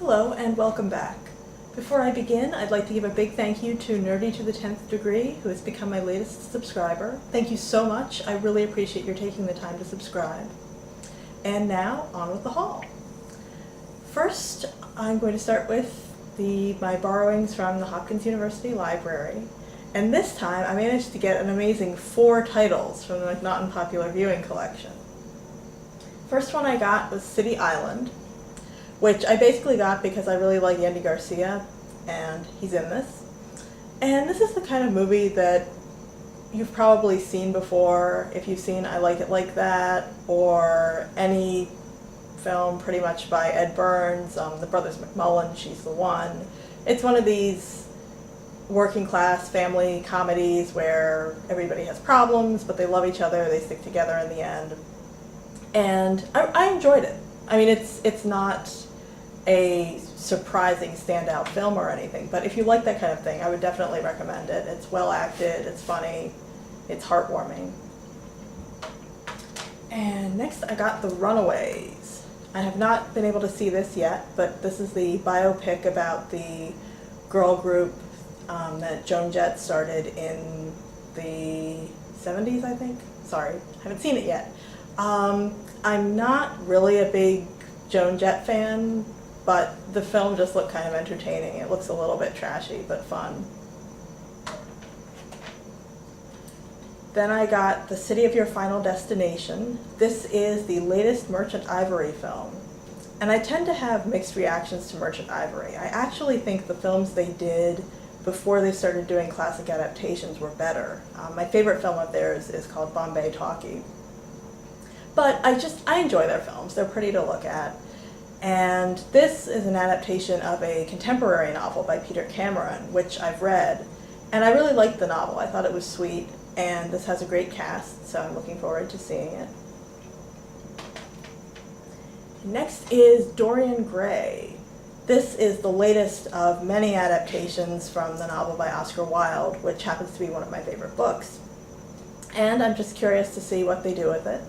Hello and welcome back. Before I begin, I'd like to give a big thank you to Nerdy to the 10th Degree, who has become my latest subscriber. Thank you so much. I really appreciate your taking the time to subscribe. And now, on with the haul. First, I'm going to start with my borrowings from the Hopkins University Library. And this time, I managed to get an amazing 4 titles from the Not in Popular Viewing collection. First one I got was City Island, which I basically got because I really like Andy Garcia, and he's in this. And this is the kind of movie that you've probably seen before if you've seen I Like It Like That, or any film pretty much by Ed Burns, The Brothers McMullen, She's the One. It's one of these working class family comedies where everybody has problems, but they love each other, they stick together in the end. And I enjoyed it. I mean, it's not a surprising standout film or anything, but if you like that kind of thing, I would definitely recommend it. It's well acted, it's funny, it's heartwarming. And next I got The Runaways. I have not been able to see this yet, but this is the biopic about the girl group that Joan Jett started in the 70s, I think. Sorry, haven't seen it yet. I'm not really a big Joan Jett fan, but the film just looked kind of entertaining. It looks a little bit trashy, but fun. Then I got The City of Your Final Destination. This is the latest Merchant Ivory film. And I tend to have mixed reactions to Merchant Ivory. I actually think the films they did before they started doing classic adaptations were better. My favorite film of theirs is called Bombay Talkie. But I enjoy their films. They're pretty to look at. And this is an adaptation of a contemporary novel by Peter Cameron, which I've read. And I really liked the novel. I thought it was sweet, and this has a great cast, so I'm looking forward to seeing it. Next is Dorian Gray. This is the latest of many adaptations from the novel by Oscar Wilde, which happens to be one of my favorite books. And I'm just curious to see what they do with it.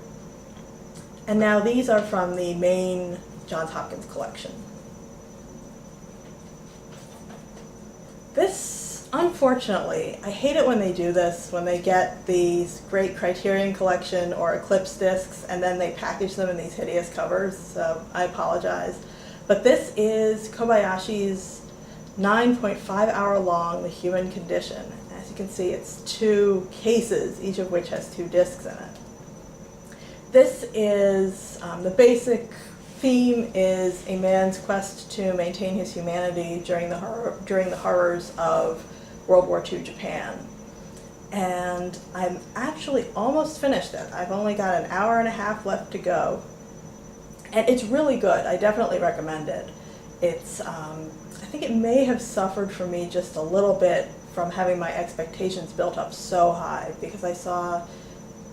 And now these are from the main Johns Hopkins collection. This, unfortunately, I hate it when they do this, when they get these great Criterion Collection or Eclipse discs and then they package them in these hideous covers, so I apologize. But this is Kobayashi's 9.5-hour long The Human Condition. As you can see, it's 2 cases, each of which has 2 discs in it. This is, the basic theme is a man's quest to maintain his humanity during the horrors of World War II Japan. And I'm actually almost finished it. I've only got an hour and a half left to go. And it's really good. I definitely recommend it. It's, I think it may have suffered for me just a little bit from having my expectations built up so high, because I saw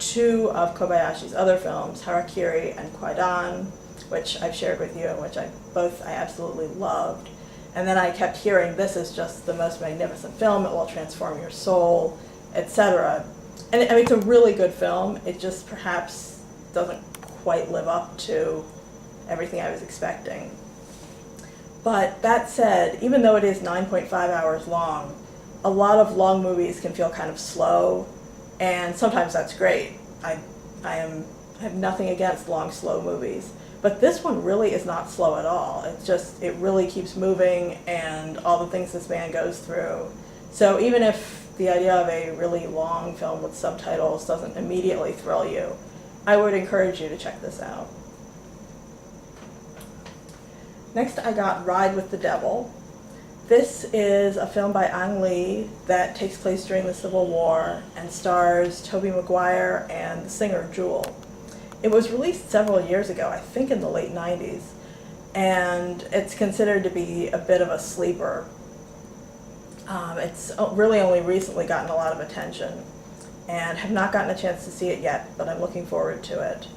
2 of Kobayashi's other films, Harakiri and Kwaidan, which I've shared with you, and which I absolutely loved. And then I kept hearing, this is just the most magnificent film, it will transform your soul, etc. And I mean, it's a really good film, it just perhaps doesn't quite live up to everything I was expecting. But that said, even though it is 9.5 hours long, a lot of long movies can feel kind of slow, and sometimes that's great. I have nothing against long, slow movies. But this one really is not slow at all. It really keeps moving, and all the things this man goes through. So even if the idea of a really long film with subtitles doesn't immediately thrill you, I would encourage you to check this out. Next I got Ride with the Devil. This is a film by Ang Lee that takes place during the Civil War and stars Tobey Maguire and the singer Jewel. It was released several years ago, I think in the late 90s, and it's considered to be a bit of a sleeper. It's really only recently gotten a lot of attention, and have not gotten a chance to see it yet, but I'm looking forward to it.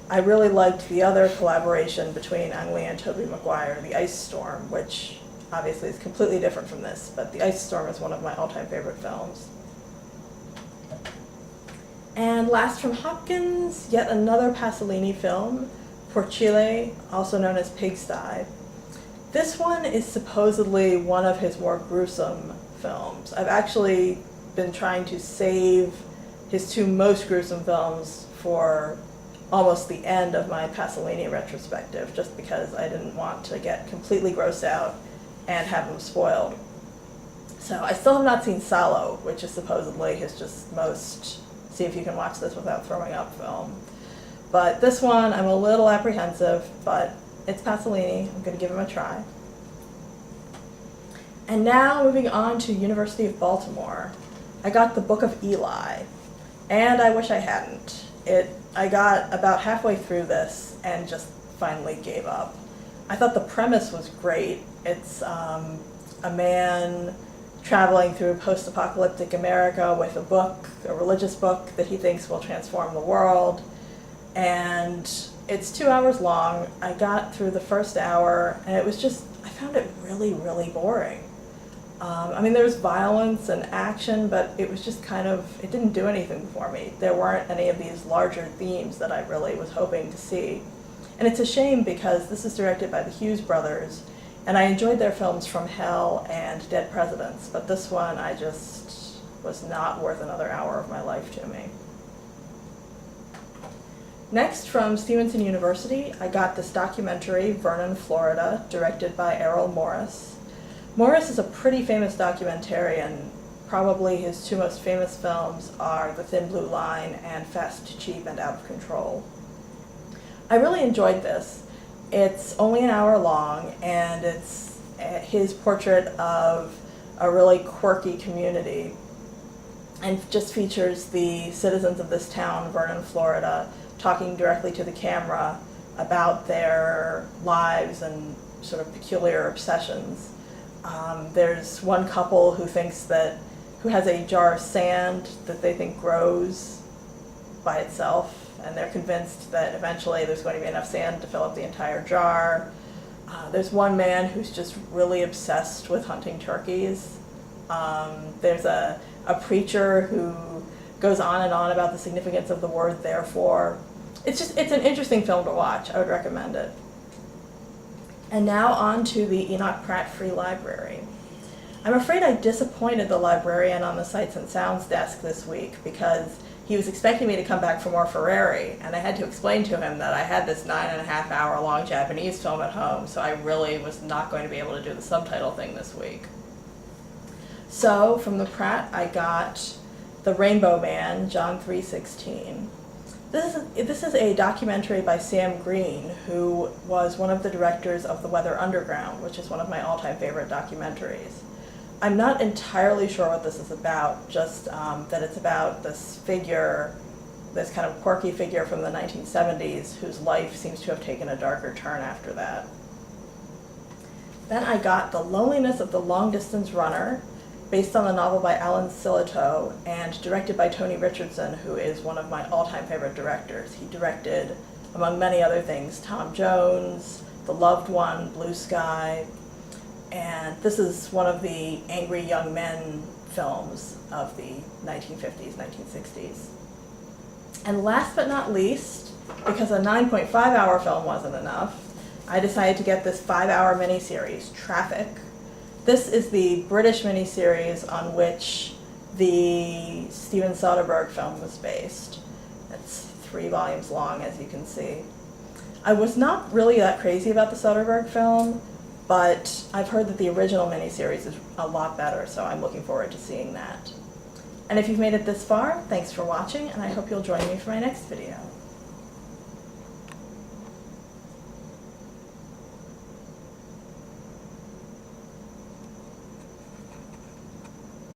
I really liked the other collaboration between Ang Lee and Tobey Maguire, The Ice Storm, which obviously is completely different from this, but The Ice Storm is one of my all-time favorite films. And last from Hopkins, yet another Pasolini film, Por Chile, also known as Pigsty. This one is supposedly one of his more gruesome films. I've actually been trying to save his two most gruesome films for almost the end of my Pasolini retrospective, just because I didn't want to get completely grossed out and have them spoiled. So I still have not seen Salo, which is supposedly his just most see if you can watch this without throwing up film. But this one, I'm a little apprehensive, but it's Pasolini. I'm going to give him a try. And now moving on to University of Baltimore. I got the Book of Eli, and I wish I hadn't. I got about halfway through this and just finally gave up. I thought the premise was great. It's a man traveling through post-apocalyptic America with a book, a religious book that he thinks will transform the world. And it's 2 hours long. I got through the first hour, and it was just, I found it really, really boring. I mean, there was violence and action, but it was just kind of, it didn't do anything for me. There weren't any of these larger themes that I really was hoping to see. And it's a shame because this is directed by the Hughes brothers, and I enjoyed their films From Hell and Dead Presidents, but this one I just was not worth another hour of my life to me. Next, from Stevenson University, I got this documentary, Vernon, Florida, directed by Errol Morris. Morris is a pretty famous documentarian. Probably his two most famous films are The Thin Blue Line and Fast, Cheap, and Out of Control. I really enjoyed this. It's only an hour long, and it's his portrait of a really quirky community, and just features the citizens of this town, Vernon, Florida, talking directly to the camera about their lives and sort of peculiar obsessions. There's one couple who has a jar of sand that they think grows by itself, and they're convinced that eventually there's going to be enough sand to fill up the entire jar. There's one man who's just really obsessed with hunting turkeys. There's a preacher who goes on and on about the significance of the word therefore. It's an interesting film to watch. I would recommend it. And now on to the Enoch Pratt Free Library. I'm afraid I disappointed the librarian on the Sights and Sounds desk this week because he was expecting me to come back for more Ferrari, and I had to explain to him that I had this 9.5 hour long Japanese film at home, so I really was not going to be able to do the subtitle thing this week. So from the Pratt, I got The Rainbow Man, John 3:16. This is a documentary by Sam Green, who was one of the directors of The Weather Underground, which is one of my all-time favorite documentaries. I'm not entirely sure what this is about, just that it's about this figure, this kind of quirky figure from the 1970s whose life seems to have taken a darker turn after that. Then I got The Loneliness of the Long Distance Runner, based on the novel by Alan Sillitoe and directed by Tony Richardson, who is one of my all-time favorite directors. He directed, among many other things, Tom Jones, The Loved One, Blue Sky, and this is one of the angry young men films of the 1950s, 1960s. And last but not least, because a 9.5 hour film wasn't enough, I decided to get this 5-hour miniseries, Traffic. This is the British miniseries on which the Steven Soderbergh film was based. It's 3 volumes long, as you can see. I was not really that crazy about the Soderbergh film, but I've heard that the original miniseries is a lot better, so I'm looking forward to seeing that. And if you've made it this far, thanks for watching, and I hope you'll join me for my next video.